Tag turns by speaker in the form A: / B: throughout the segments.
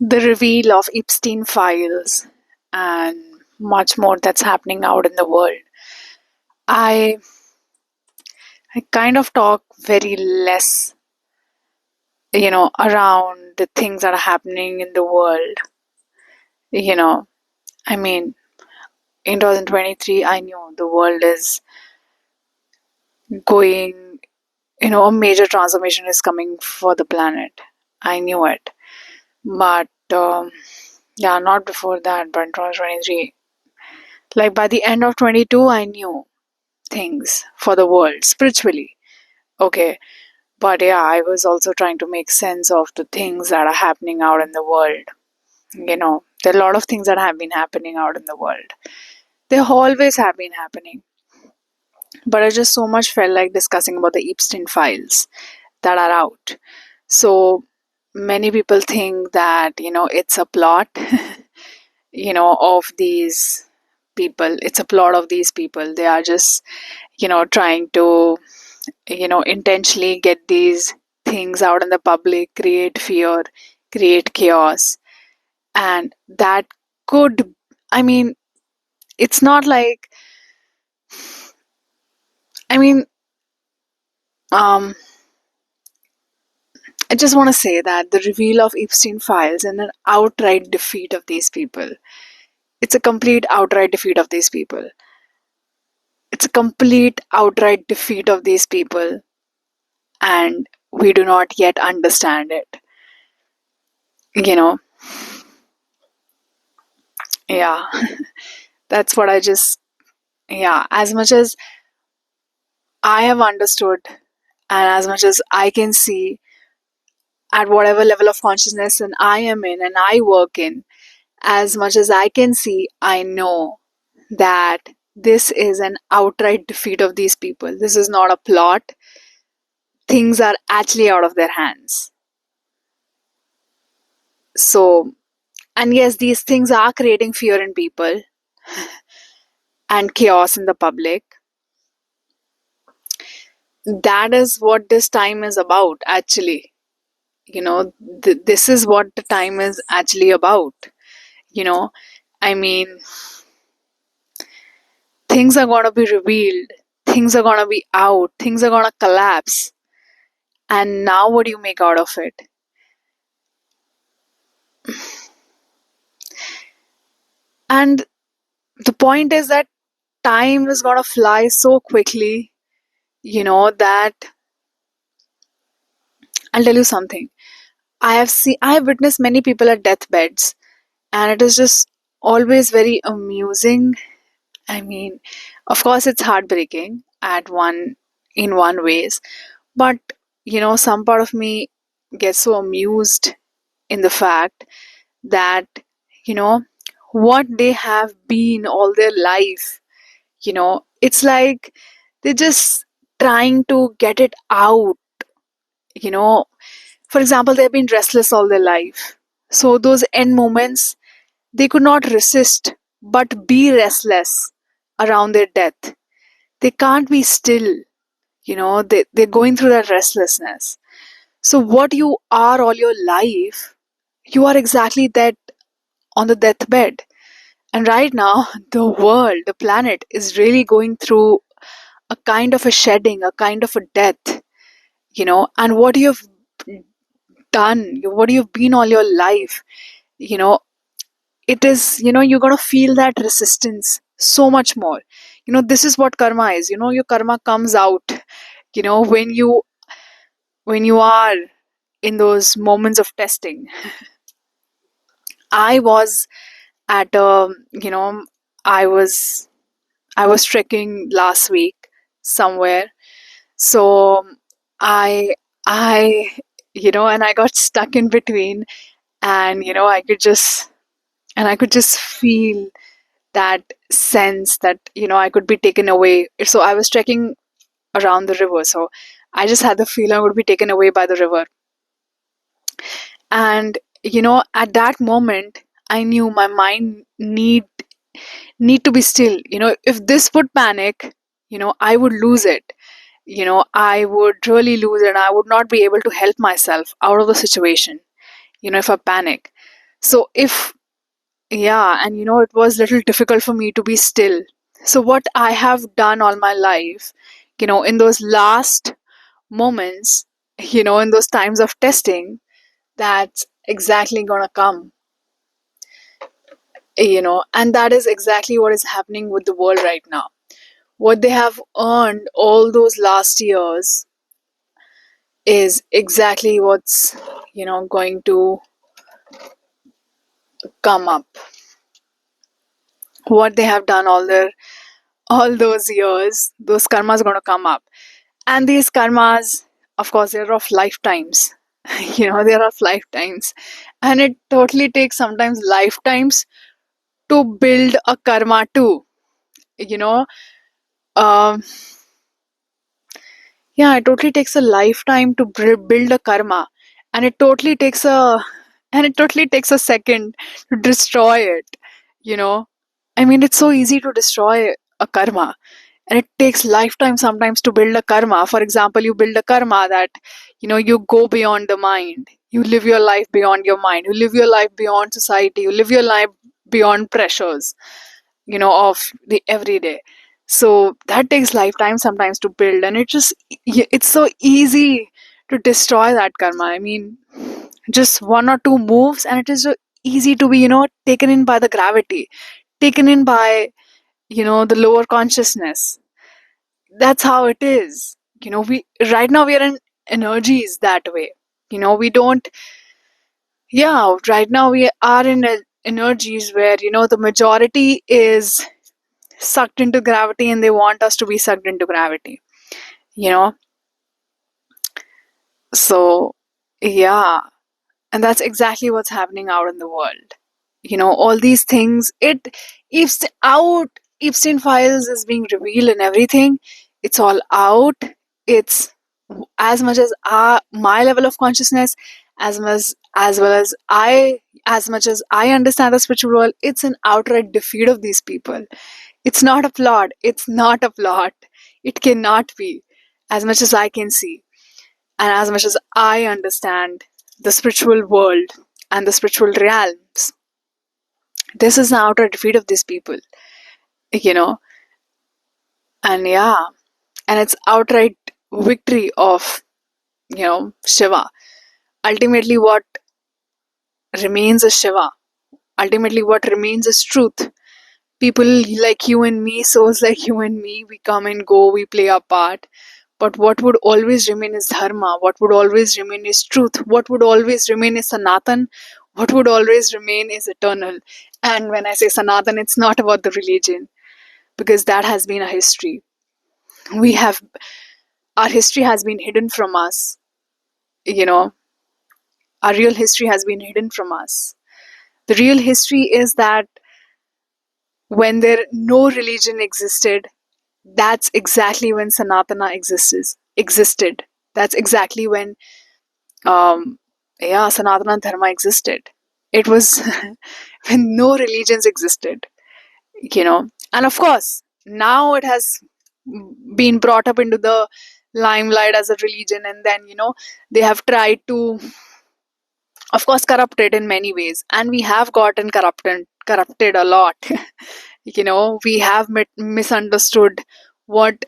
A: The reveal of Epstein files and much more that's happening out in the world. I I kind of talk very less, around the things that are happening in the world. You know, I mean, in 2023, I knew the world is going, a major transformation is coming for the planet. I knew it. But, yeah, not before that, but in 2023. Like by the end of 22, I knew things for the world spiritually. Okay. But yeah, I was also trying to make sense of the things that are happening out in the world. There are a lot of things that have been happening out in the world. They always have been happening. But I just so much felt like discussing about the Epstein files that are out. So many people think that, it's a plot, of these people. It's a plot of these people. They are just, trying to, intentionally get these things out in the public, create fear, create chaos. And that could, I mean, it's not like, I mean, um, I just want to say that the reveal of Epstein files and an outright defeat of these people. It's a complete outright defeat of these people. It's a complete outright defeat of these people, and we do not yet understand it. You know, yeah, that's what yeah, as much as I have understood and as much as I can see at whatever level of consciousness and I am in and I work in, as much as I can see, I know that this is an outright defeat of these people. This is not a plot. Things are actually out of their hands. So, and yes, these things are creating fear in people and chaos in the public. That is what this time is about, actually. This is what the time is actually about. You know, I mean, things are going to be revealed, things are going to be out, things are going to collapse. And now, what do you make out of it? And the point is that time is going to fly so quickly, that I'll tell you something. I have witnessed many people at deathbeds, and it is just always very amusing. I mean, of course, it's heartbreaking in one ways, but some part of me gets so amused in the fact that, you know, what they have been all their life, it's like they're just trying to get it out, you know. For example, they've been restless all their life. So those end moments, they could not resist but be restless around their death. They can't be still, they're going through that restlessness. So, what you are all your life, you are exactly that on the deathbed. And right now, the world, the planet is really going through a kind of a shedding, a kind of a death, and what you've done, what you've been all your life, you know, it is, you're going to feel that resistance so much more. This is what karma is. Your karma comes out, when you are in those moments of testing. I was at I was I was trekking last week somewhere. So I I and I got stuck in between, and I could just feel that sense that I could be taken away. So I was trekking around the river, so I just had the feeling I would be taken away by the river. And at that moment, I knew my mind need to be still. If this would panic, I would lose it. I would really lose it, and I would not be able to help myself out of the situation, if I panic. So if, yeah, and it was little difficult for me to be still. So what I have done all my life, in those last moments, in those times of testing, that's exactly gonna come, and that is exactly what is happening with the world right now. What they have earned all those last years is exactly what's, going to come up. What they have done all those years, those karmas are going to come up. And these karmas, of course, they're of lifetimes. They're of lifetimes. And it totally takes sometimes lifetimes to build a karma too. You know, um, yeah, it totally takes a lifetime to build a karma, and it totally takes a second to destroy it. You know, I mean, it's so easy to destroy a karma, and it takes lifetime sometimes to build a karma. For example, you build a karma that you go beyond the mind, you live your life beyond your mind, you live your life beyond society, you live your life beyond pressures of the everyday. So that takes lifetime sometimes to build, and it's so easy to destroy that karma. I mean, just one or two moves and it is so easy to be taken in by the gravity, taken in by the lower consciousness. That's how it is. We right now we are in energies that way. We don't, yeah, right now we are in energies where the majority is sucked into gravity and they want us to be sucked into gravity, you know so yeah, and that's exactly what's happening out in the world. All these things, out, Epstein files is being revealed and everything. It's all out. It's as much as my level of consciousness, as much as I understand the spiritual world, it's an outright defeat of these people. It's not a plot. It's not a plot. It cannot be, as much as I can see, and as much as I understand the spiritual world and the spiritual realms. This is an outer defeat of these people, you know, and yeah, and it's outright victory of, Shiva. Ultimately, what remains is Shiva. Ultimately, what remains is truth. People like you and me, souls like you and me, we come and go, we play our part. But what would always remain is dharma. What would always remain is truth. What would always remain is Sanatan. What would always remain is eternal. And when I say Sanatan, it's not about the religion, because that has been a history. We have, our history has been hidden from us. You know, our real history has been hidden from us. The real history is that when there no religion existed, that's exactly when Sanatana existed. That's exactly when yeah, Sanatana Dharma existed. It was when no religions existed, And of course, now it has been brought up into the limelight as a religion, and then, they have tried to, of course, corrupt it in many ways. And we have gotten corrupted a lot. We have misunderstood what,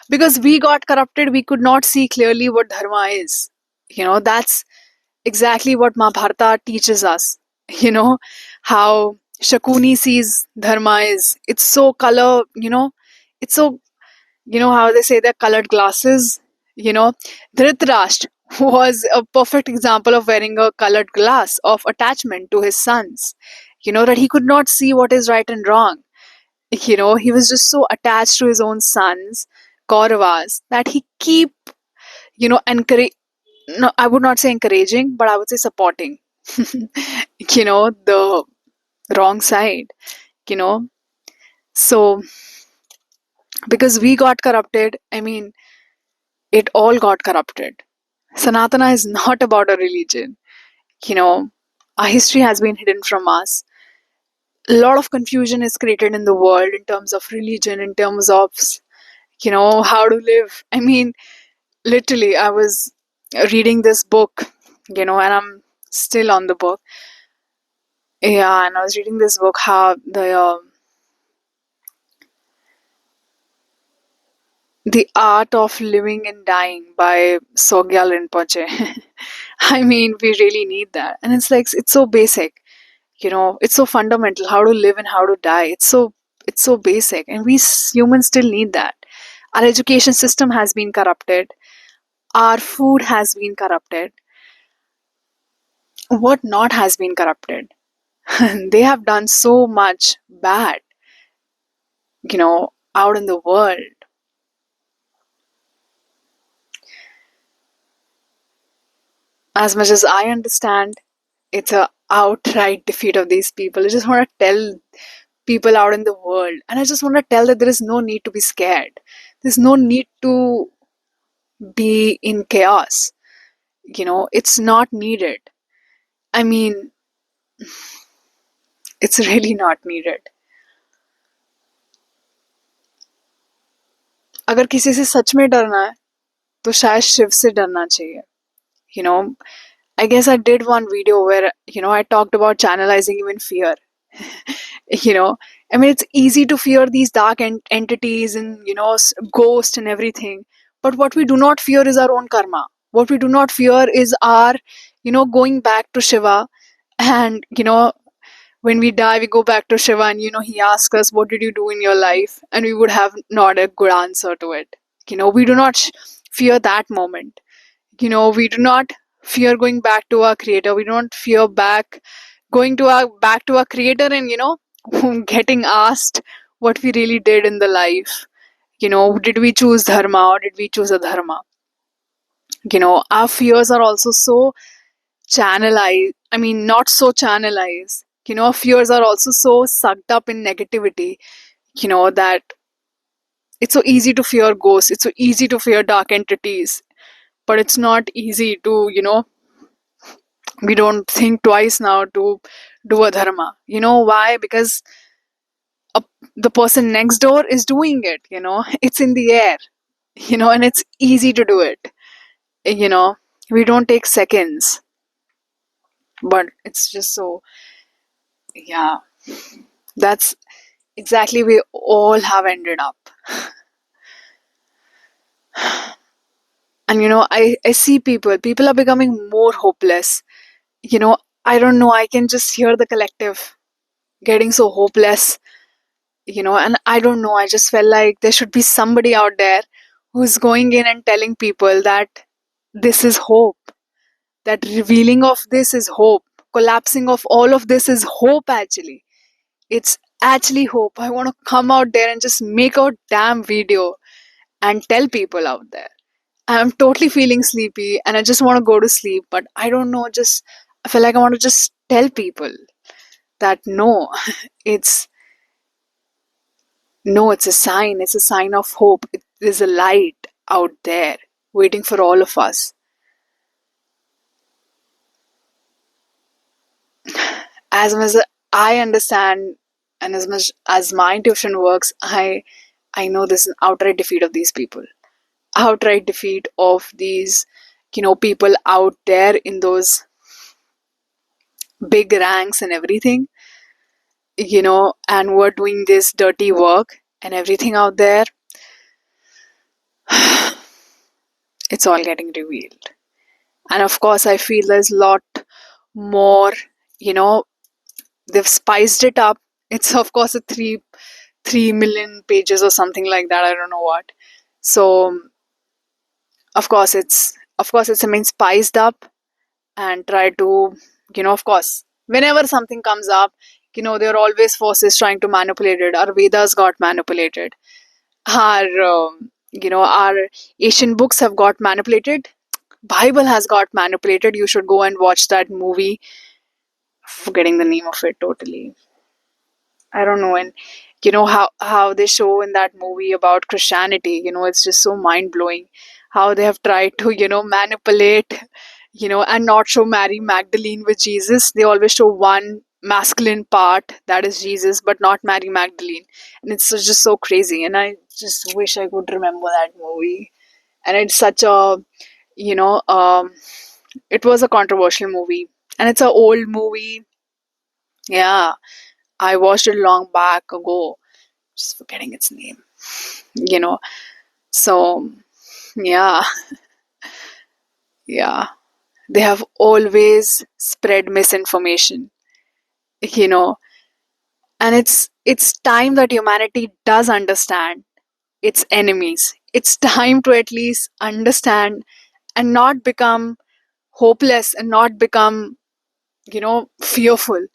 A: because we got corrupted, we could not see clearly what dharma is. That's exactly what Mahabharata teaches us. You know, how Shakuni sees dharma is. It's so color, it's so, how they say they're colored glasses. Dhritarashtra was a perfect example of wearing a colored glass of attachment to his sons. That he could not see what is right and wrong. He was just so attached to his own sons, Kauravas, that he keep, encourage, no, I would not say encouraging, but I would say supporting, the wrong side, you know. So, because we got corrupted, I mean, it all got corrupted. Sanatana is not about a religion, you know. Our history has been hidden from us. A lot of confusion is created in the world in terms of religion, in terms of, how to live. I mean, literally, I was reading this book, and I'm still on the book. Yeah, and I was reading this book, how the Art of Living and Dying by Sogyal Rinpoche. I mean, we really need that. And it's like, it's so basic, it's so fundamental how to live and how to die. It's so basic. And humans still need that. Our education system has been corrupted. Our food has been corrupted. What not has been corrupted? They have done so much bad, out in the world. As much as I understand, it's a outright defeat of these people. I just want to tell people out in the world, and I just want to tell that there is no need to be scared. There's no need to be in chaos. It's not needed. I mean, it's really not needed. अगर किसी से सच में डरना है तो शायद शिव से डरना चाहिए. you know I guess I did one video where I talked about channelizing even fear. you know I mean, it's easy to fear these dark entities and ghosts and everything, but what we do not fear is our own karma. What we do not fear is our going back to Shiva. And when we die, we go back to Shiva, and he asks us, what did you do in your life? And we would have not a good answer to it. We do not fear that moment. We do not fear going back to our creator. We don't fear going to our back to our creator, and getting asked what we really did in the life. Did we choose dharma or did we choose a dharma? Our fears are also so channelized. I mean, not so channelized. Our fears are also so sucked up in negativity, that it's so easy to fear ghosts, it's so easy to fear dark entities, but it's not easy to, we don't think twice now to do a dharma. Why? Because a, the person next door is doing it. It's in the air. And it's easy to do it. you know we don't take seconds, but it's just so, yeah, that's exactly we all have ended up. And I see people are becoming more hopeless. you know I don't know, I can just hear the collective getting so hopeless. And I don't know, I just felt like there should be somebody out there who's going in and telling people that this is hope, that revealing of this is hope, collapsing of all of this is hope. Actually, it's actually hope. I want to come out there and just make a damn video and tell people out there. I'm totally feeling sleepy and I just want to go to sleep, but I don't know, just I feel like I want to just tell people that no, it's it's a sign. It's a sign of hope. There's a light out there waiting for all of us. As much as I understand and as much as my intuition works, I know this is an outright defeat of these people. Outright defeat of these, people out there in those big ranks and everything, and who are doing this dirty work and everything out there. It's all getting revealed. And of course, I feel there's a lot more, you know, they've spiced it up. It's of course a 3 million pages or something like that. I don't know what. So of course it's I mean spiced up and try to, of course, whenever something comes up, there are always forces trying to manipulate it. Our Vedas got manipulated. Our Asian books have got manipulated. Bible has got manipulated. You should go and watch that movie. Forgetting the name of it totally. I don't know. And how they show in that movie about Christianity, it's just so mind blowing how they have tried to, manipulate, and not show Mary Magdalene with Jesus. They always show one masculine part, that is Jesus, but not Mary Magdalene. And it's just so crazy. And I just wish I could remember that movie. And it's such a, you know, it was a controversial movie. And it's an old movie. Yeah, I watched it long back ago. Just forgetting its name. You know, so yeah, yeah. They have always spread misinformation, you know, and it's time that humanity does understand its enemies. It's time to at least understand and not become hopeless and not become, fearful.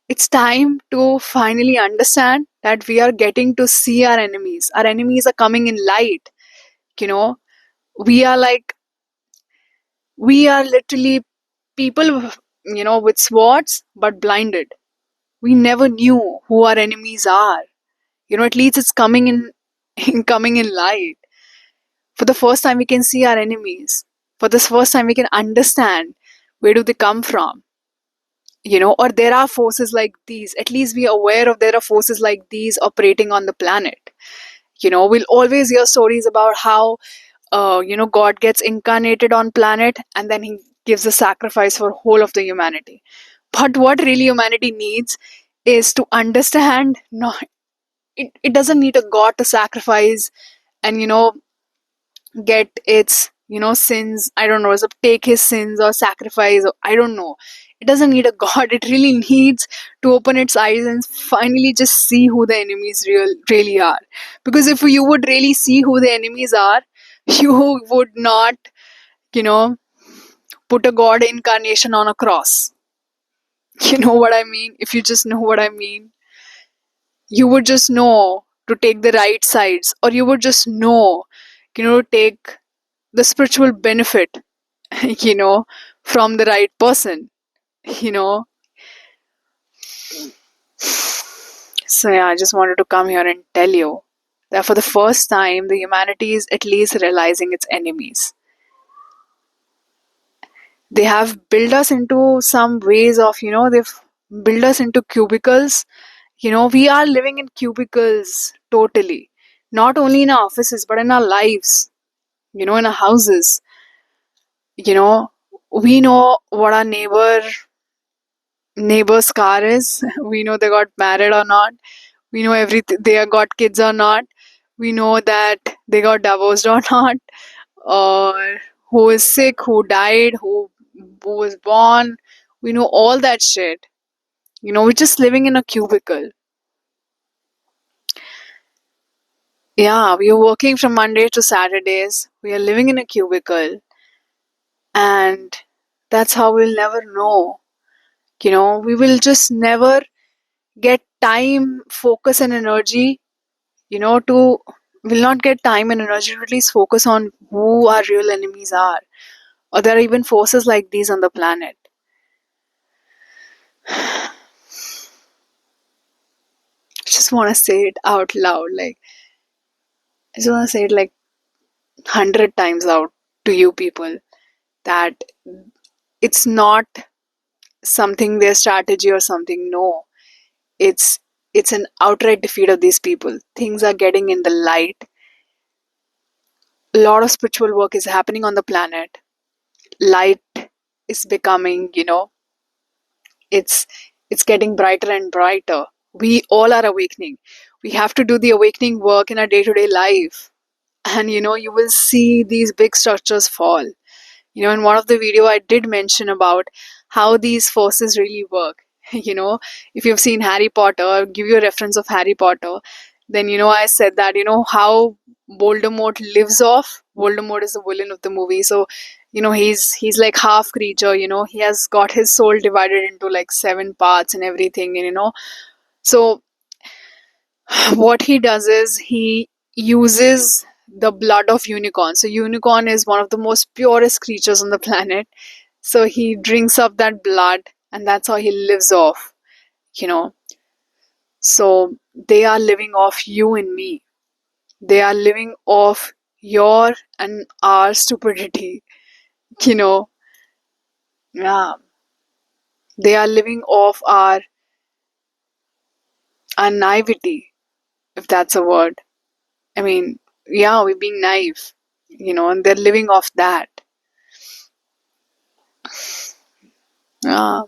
A: It's time to finally understand that we are getting to see our enemies. Our enemies are coming in light, you know. We are like, we are literally people, with swords but blinded. We never knew who our enemies are. At least it's coming in, coming in light. For the first time, we can see our enemies. For the first time, we can understand where do they come from. Or there are forces like these. At least we are aware of there are forces like these operating on the planet. We'll always hear stories about how, God gets incarnated on planet and then he gives a sacrifice for whole of the humanity. But what really humanity needs is to understand, no, it doesn't need a god to sacrifice and get its sins, I don't know, take his sins or sacrifice, or I don't know. It doesn't need a god. It really needs to open its eyes and finally just see who the enemies really are. Because if you would really see who the enemies are, you would not, you know put a god incarnation on a cross. You know what I mean? If you just know what I mean, you would just know to take the right sides, or you would just know, take the spiritual benefit, you know, from the right person, you know. So, yeah, I just wanted to come here and tell you that for the first time, the humanity is at least realizing its enemies. They have built us into some ways of, they've built us into cubicles. We are living in cubicles totally, not only in our offices, but in our lives, in our houses. You know, we know what our neighbor's car is. We know they got married or not. We know everything, they got kids or not. We know that they got divorced or not, or who is sick, who died, who was born. We know all that shit. We're just living in a cubicle. Yeah, we are working from Monday to Saturdays. We are living in a cubicle, and that's how we'll never know. We will just never get time, focus, and energy, to will not get time and energy to at least focus on who our real enemies are. Or there are even forces like these on the planet. I just want to say it out loud. Like, I just want to say it like 100 times out to you people that it's not something their strategy or something. No, it's it's an outright defeat of these people. Things are getting in the light. A lot of spiritual work is happening on the planet. Light is becoming, it's it's getting brighter and brighter. We all are awakening. We have to do the awakening work in our day-to-day life. And you will see these big structures fall. In one of the video I did mention about how these forces really work. you know if you've seen Harry Potter, I'll give you a reference of Harry Potter. Then I said that how Voldemort is the villain of the movie. So he's like half creature. He has got his soul divided into like 7 parts and everything. And so what he does is he uses the blood of unicorn. So unicorn is one of the most purest creatures on the planet. So he drinks up that blood, and that's how he lives off, you know. So they are living off you and me. They are living off your and our stupidity, you know. Yeah. They are living off our naivety, if that's a word. I mean, yeah, we're being naive, and they're living off that. Yeah.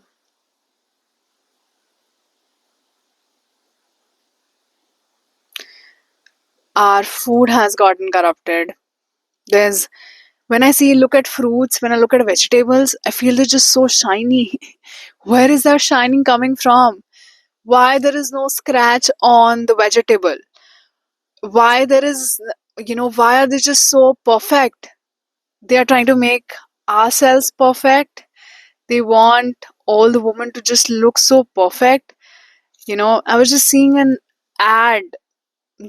A: Our food has gotten corrupted. There's When I look at fruits, when I look at vegetables, I feel they're just so shiny. Where is that shining coming from? Why there is no scratch on the vegetable? Why there is, why are they just so perfect? They are trying to make ourselves perfect. They want all the women to just look so perfect. I was just seeing an ad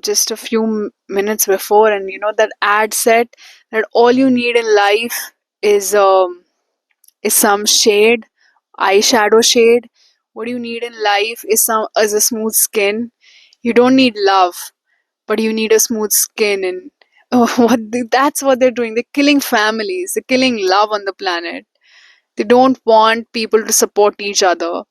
A: just a few minutes before, and that ad said that all you need in life is some shade, eyeshadow shade. What you need in life is a smooth skin. You don't need love, but you need a smooth skin. And that's what they're doing. They're killing families. They're killing love on the planet. They don't want people to support each other.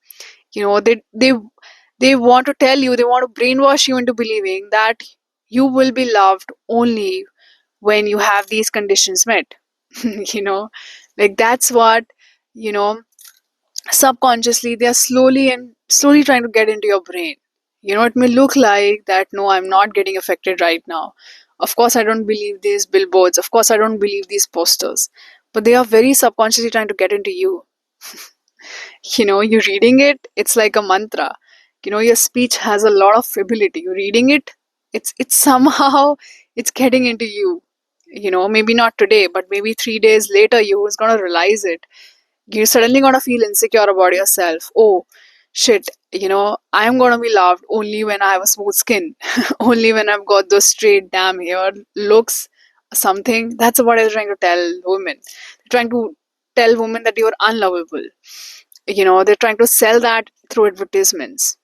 A: They want to tell you, they want to brainwash you into believing that you will be loved only when you have these conditions met. you know like that's what, you know subconsciously they are slowly trying to get into your brain. It may look like that, no, I'm not getting affected right now. Of course I don't believe these billboards, of course I don't believe these posters, but they are very subconsciously trying to get into you. You're reading it, it's like a mantra. Your speech has a lot of ability. You're reading it, it's somehow it's getting into you. Maybe not today, but maybe 3 days later you is gonna realize it. You're suddenly gonna feel insecure about yourself. Oh shit, I'm gonna be loved only when I have a smooth skin, only when I've got those straight damn hair looks, something. That's what they're trying to tell women. They're trying to tell women that you're unlovable. They're trying to sell that through advertisements.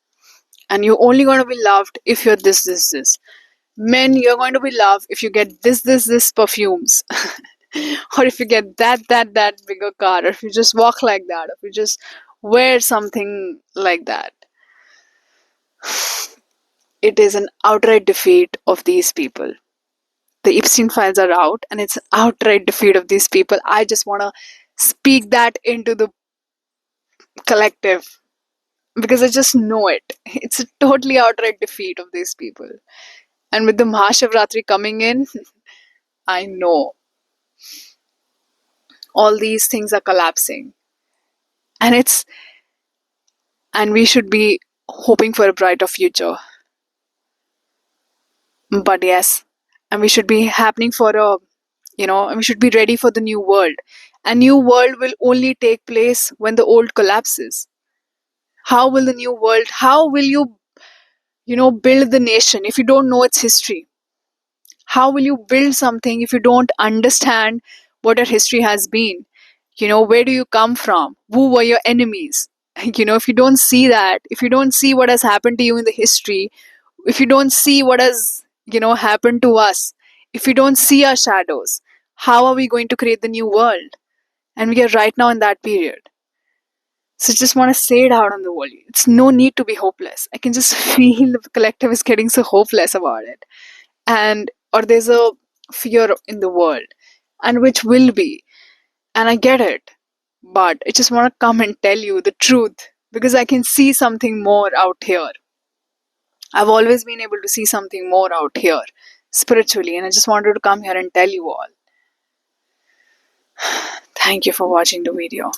A: And you're only going to be loved if you're this. Men, you're going to be loved if you get this perfumes. Or if you get that bigger car, or if you just walk like that, or if you just wear something like that. It is an outright defeat of these people. The Epstein files are out, and it's outright defeat of these people. I just want to speak that into the collective, because I just know it. It's a totally outright defeat of these people. And with the Mahashivratri coming in, I know all these things are collapsing. And we should be hoping for a brighter future. But yes, and we should be happening for and we should be ready for the new world. A new world will only take place when the old collapses. How will the new world, how will build the nation if you don't know its history? How will you build something if you don't understand what your history has been? Where do you come from? Who were your enemies? If you don't see that, if you don't see what has happened to you in the history, if you don't see what has, happened to us, if you don't see our shadows, how are we going to create the new world? And we are right now in that period. So just want to say it out on the world. It's no need to be hopeless. I can just feel the collective is getting so hopeless about it. And or there's a fear in the world, and which will be, and I get it, but I just want to come and tell you the truth, because I can see something more out here. I've always been able to see something more out here spiritually, and I just wanted to come here and tell you all. Thank you for watching the video.